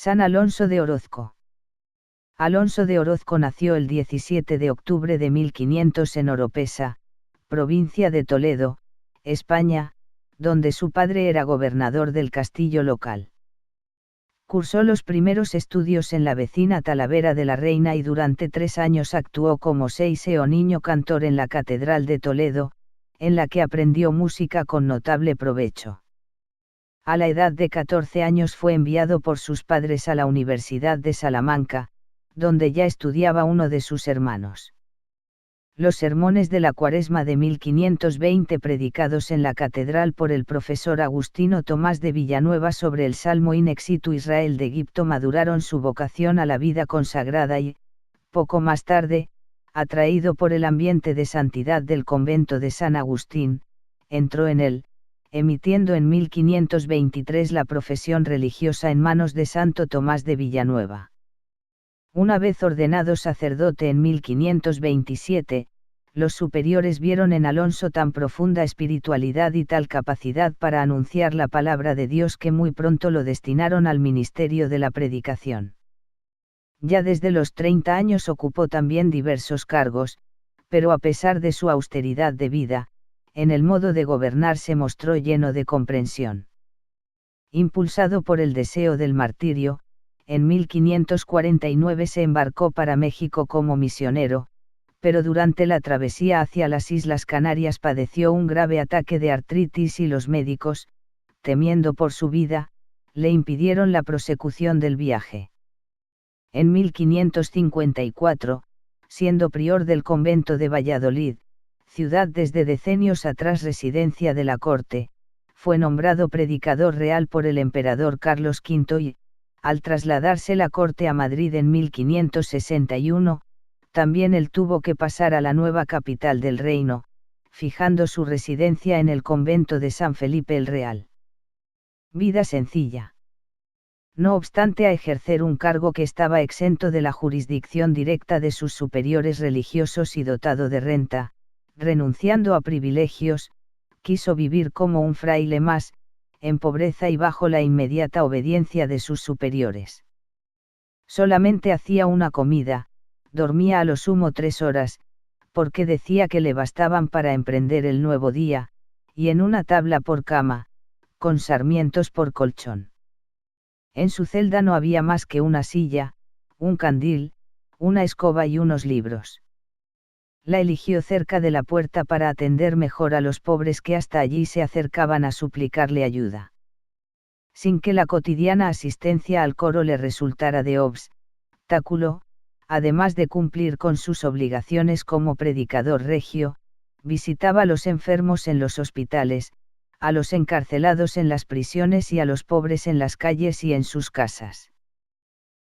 San Alonso de Orozco. Alonso de Orozco nació el 17 de octubre de 1500 en Oropesa, provincia de Toledo, España, donde su padre era gobernador del castillo local. Cursó los primeros estudios en la vecina Talavera de la Reina y durante 3 años actuó como seise o niño cantor en la Catedral de Toledo, en la que aprendió música con notable provecho. A la edad de 14 años fue enviado por sus padres a la Universidad de Salamanca, donde ya estudiaba uno de sus hermanos. Los sermones de la Cuaresma de 1520 predicados en la catedral por el profesor Agustino Tomás de Villanueva sobre el Salmo In exitu Israel de Egipto maduraron su vocación a la vida consagrada y, poco más tarde, atraído por el ambiente de santidad del convento de San Agustín, entró en él, emitiendo en 1523 la profesión religiosa en manos de Santo Tomás de Villanueva. Una vez ordenado sacerdote en 1527, los superiores vieron en Alonso tan profunda espiritualidad y tal capacidad para anunciar la palabra de Dios que muy pronto lo destinaron al ministerio de la predicación. Ya desde los 30 años ocupó también diversos cargos, pero a pesar de su austeridad de vida, en el modo de gobernar se mostró lleno de comprensión. Impulsado por el deseo del martirio, en 1549 se embarcó para México como misionero, pero durante la travesía hacia las Islas Canarias padeció un grave ataque de artritis y los médicos, temiendo por su vida, le impidieron la prosecución del viaje. En 1554, siendo prior del convento de Valladolid, ciudad desde decenios atrás residencia de la corte, fue nombrado predicador real por el emperador Carlos V y, al trasladarse la corte a Madrid en 1561, también él tuvo que pasar a la nueva capital del reino, fijando su residencia en el convento de San Felipe el Real. Vida sencilla. No obstante a ejercer un cargo que estaba exento de la jurisdicción directa de sus superiores religiosos y dotado de renta, renunciando a privilegios, quiso vivir como un fraile más, en pobreza y bajo la inmediata obediencia de sus superiores. Solamente hacía una comida, dormía a lo sumo 3 horas, porque decía que le bastaban para emprender el nuevo día, y en una tabla por cama, con sarmientos por colchón. En su celda no había más que una silla, un candil, una escoba y unos libros. La eligió cerca de la puerta para atender mejor a los pobres que hasta allí se acercaban a suplicarle ayuda. Sin que la cotidiana asistencia al coro le resultara de obstáculo, además de cumplir con sus obligaciones como predicador regio, visitaba a los enfermos en los hospitales, a los encarcelados en las prisiones y a los pobres en las calles y en sus casas.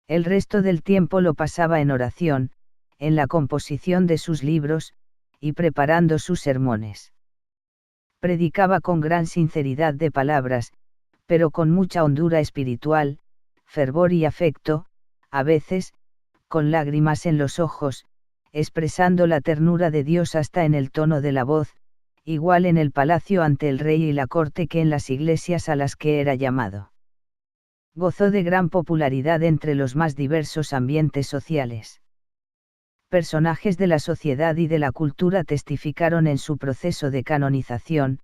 El resto del tiempo lo pasaba en oración, en la composición de sus libros, y preparando sus sermones. Predicaba con gran sinceridad de palabras, pero con mucha hondura espiritual, fervor y afecto, a veces, con lágrimas en los ojos, expresando la ternura de Dios hasta en el tono de la voz, igual en el palacio ante el rey y la corte que en las iglesias a las que era llamado. Gozó de gran popularidad entre los más diversos ambientes sociales. Personajes de la sociedad y de la cultura testificaron en su proceso de canonización,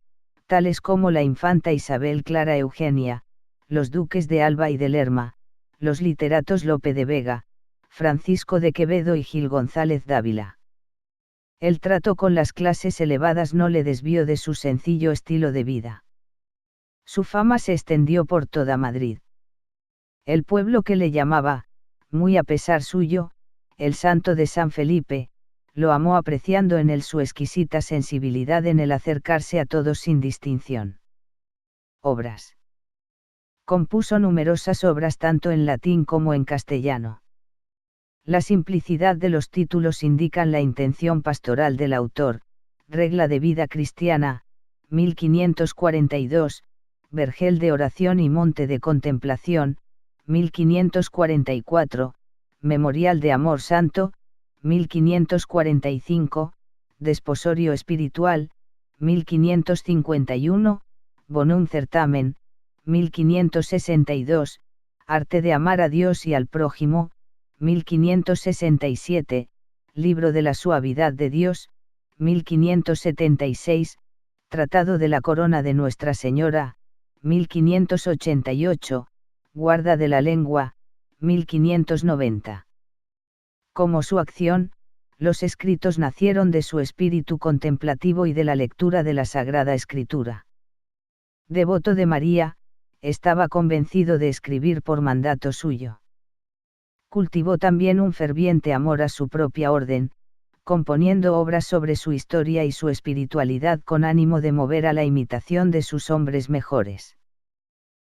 tales como la infanta Isabel Clara Eugenia, los duques de Alba y de Lerma, los literatos Lope de Vega, Francisco de Quevedo y Gil González Dávila. El trato con las clases elevadas no le desvió de su sencillo estilo de vida. Su fama se extendió por toda Madrid. El pueblo que le llamaba, muy a pesar suyo, el Santo de San Felipe, lo amó apreciando en él su exquisita sensibilidad en el acercarse a todos sin distinción. Obras. Compuso numerosas obras tanto en latín como en castellano. La simplicidad de los títulos indican la intención pastoral del autor. Regla de vida cristiana, 1542, Vergel de oración y monte de contemplación, 1544, Memorial de amor santo, 1545, Desposorio espiritual, 1551, Bonum certamen, 1562, Arte de amar a Dios y al prójimo, 1567, Libro de la suavidad de Dios, 1576, Tratado de la corona de Nuestra Señora, 1588, Guarda de la lengua, 1590. Como su acción, los escritos nacieron de su espíritu contemplativo y de la lectura de la Sagrada Escritura. Devoto de María, estaba convencido de escribir por mandato suyo. Cultivó también un ferviente amor a su propia orden, componiendo obras sobre su historia y su espiritualidad con ánimo de mover a la imitación de sus hombres mejores.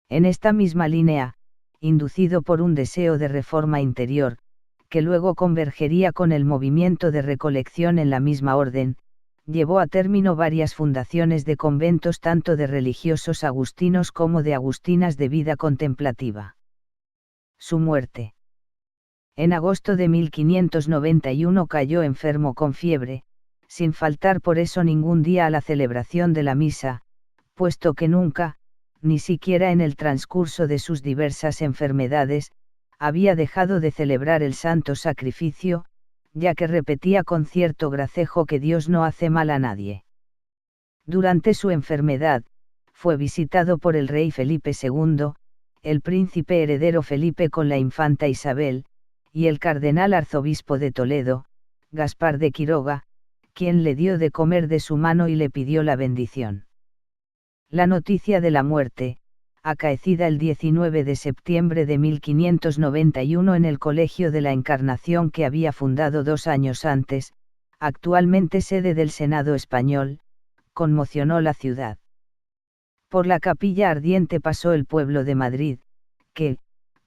En esta misma línea, inducido por un deseo de reforma interior, que luego convergería con el movimiento de recolección en la misma orden, llevó a término varias fundaciones de conventos tanto de religiosos agustinos como de agustinas de vida contemplativa. Su muerte. En agosto de 1591 cayó enfermo con fiebre, sin faltar por eso ningún día a la celebración de la misa, puesto que nunca, ni siquiera en el transcurso de sus diversas enfermedades, había dejado de celebrar el santo sacrificio, ya que repetía con cierto gracejo que Dios no hace mal a nadie. Durante su enfermedad, fue visitado por el rey Felipe II, el príncipe heredero Felipe con la infanta Isabel, y el cardenal arzobispo de Toledo, Gaspar de Quiroga, quien le dio de comer de su mano y le pidió la bendición. La noticia de la muerte, acaecida el 19 de septiembre de 1591 en el Colegio de la Encarnación que había fundado 2 años antes, actualmente sede del Senado español, conmocionó la ciudad. Por la capilla ardiente pasó el pueblo de Madrid, que,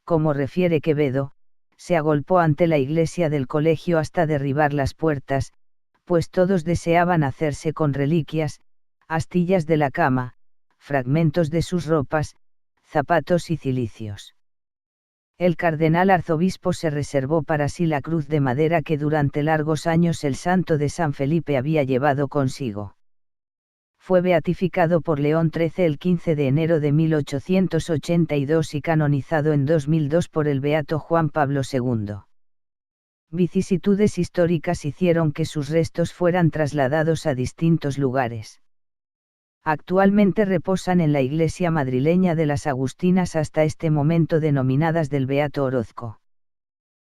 como refiere Quevedo, se agolpó ante la iglesia del colegio hasta derribar las puertas, pues todos deseaban hacerse con reliquias, astillas de la cama, fragmentos de sus ropas, zapatos y cilicios. El cardenal arzobispo se reservó para sí la cruz de madera que durante largos años el santo de San Felipe había llevado consigo. Fue beatificado por León XIII el 15 de enero de 1882 y canonizado en 2002 por el beato Juan Pablo II. Vicisitudes históricas hicieron que sus restos fueran trasladados a distintos lugares. Actualmente reposan en la iglesia madrileña de las Agustinas hasta este momento denominadas del Beato Orozco.